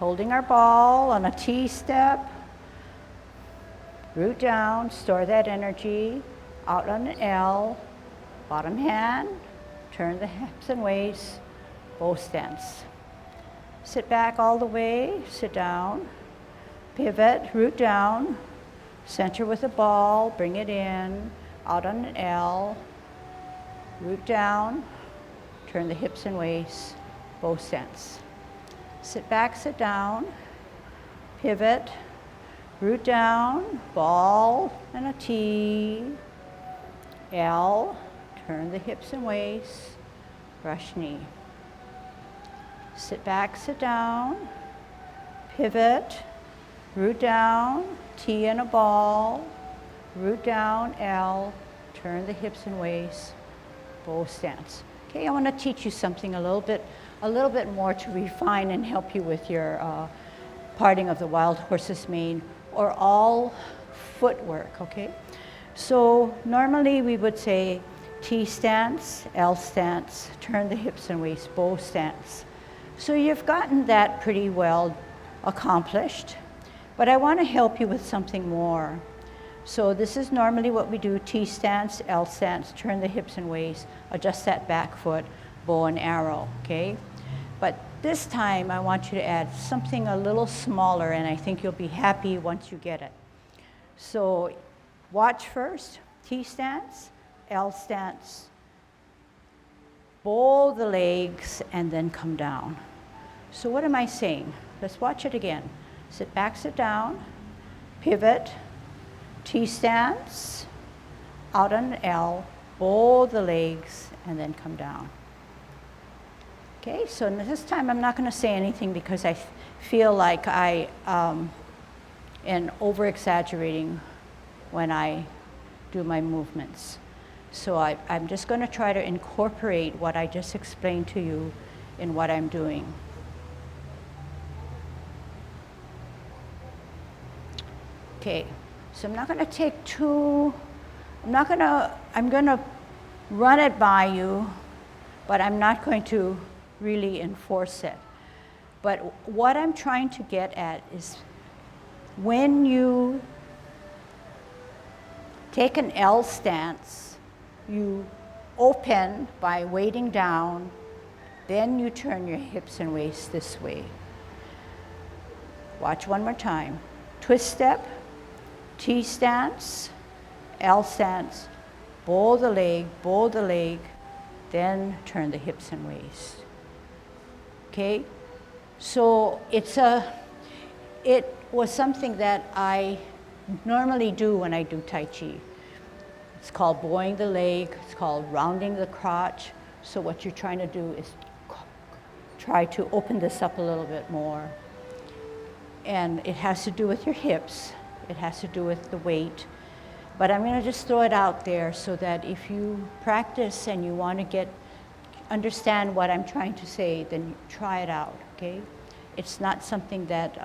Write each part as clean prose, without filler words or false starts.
Holding our ball on a T step. Root down, store that energy. Out on an L. Bottom hand. Turn the hips and waist. Bow stance. Sit back all the way. Sit down. Pivot, root down. Center with the ball. Bring it in. Out on an L. Root down. Turn the hips and waist. Bow stance. Sit back, sit down, pivot, root down, ball and a T, L, turn the hips and waist, brush knee. Sit back, sit down, pivot, root down, T and a ball, root down, L, turn the hips and waist, bow stance. Okay, I want to teach you something a little bit more to refine and help you with your parting of the wild horse's mane or all footwork, okay? So normally we would say T stance, L stance, turn the hips and waist, bow stance. So you've gotten that pretty well accomplished, but I want to help you with something more. So this is normally what we do, T stance, L stance, turn the hips and waist, adjust that back foot, bow and arrow, okay? But this time I want you to add something a little smaller, and I think you'll be happy once you get it. So watch first, T stance, L stance, bow the legs, and then come down. So what am I saying? Let's watch it again. Sit back, sit down, pivot, T stance, out on an L, bow the legs, and then come down. Okay, so this time I'm not going to say anything because I feel like I am over-exaggerating when I do my movements. So I'm just going to try to incorporate what I just explained to you in what I'm doing. Okay, so I'm not going to take I'm going to run it by you, but I'm not going to really enforce it. But what I'm trying to get at is when you take an L stance, you open by weighting down, then you turn your hips and waist this way. Watch one more time. Twist step, T stance, L stance, bow the leg, then turn the hips and waist. Okay? So it was something that I normally do when I do Tai Chi. It's called bowing the leg, it's called rounding the crotch. So what you're trying to do is try to open this up a little bit more. And it has to do with your hips. It has to do with the weight. But I'm going to just throw it out there so that if you practice and you want to understand what I'm trying to say, then try it out, okay? It's not something that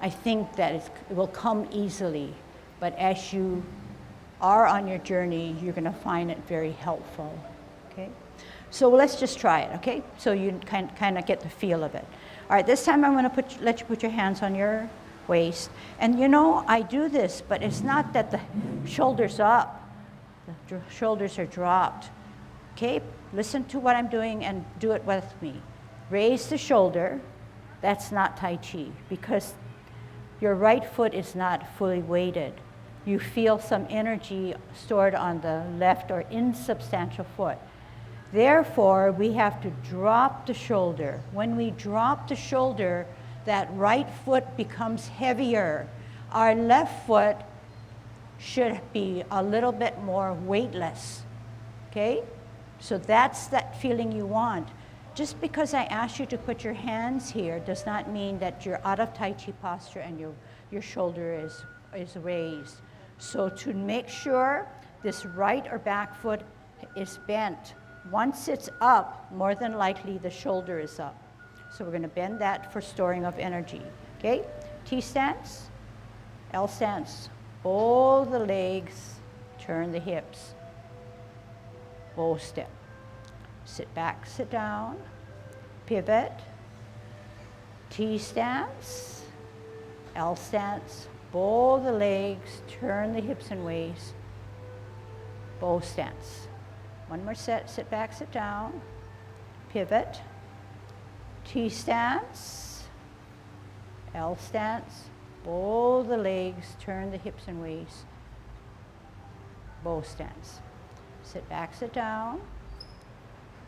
I think that it will come easily, but as you are on your journey, you're going to find it very helpful, okay? So let's just try it, okay? So you kind of get the feel of it. All right, this time I'm going to let you put your hands on your waist. And you know, I do this, but it's not that the shoulders up, the shoulders are dropped. Okay, listen to what I'm doing and do it with me. Raise the shoulder. That's not Tai Chi because your right foot is not fully weighted. You feel some energy stored on the left or insubstantial foot. Therefore, we have to drop the shoulder. When we drop the shoulder, that right foot becomes heavier. Our left foot should be a little bit more weightless, okay? So that's that feeling you want. Just because I ask you to put your hands here does not mean that you're out of Tai Chi posture and your shoulder is raised. So to make sure this right or back foot is bent, once it's up, more than likely the shoulder is up. So we're going to bend that for storing of energy. Okay? T stance, L stance. Bow the legs, turn the hips. Bow step. Sit back, sit down. Pivot. T stance, L stance, bow the legs, turn the hips and waist, bow stance. One more set, sit back, sit down, pivot, T stance, L stance, bow the legs, turn the hips and waist, bow stance. Sit back, sit down,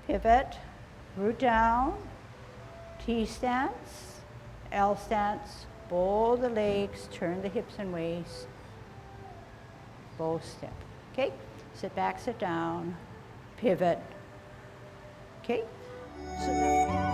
pivot, root down, T stance, L stance, bow the legs, turn the hips and waist, bow step. Okay? Sit back, sit down, pivot. Okay? Sit down.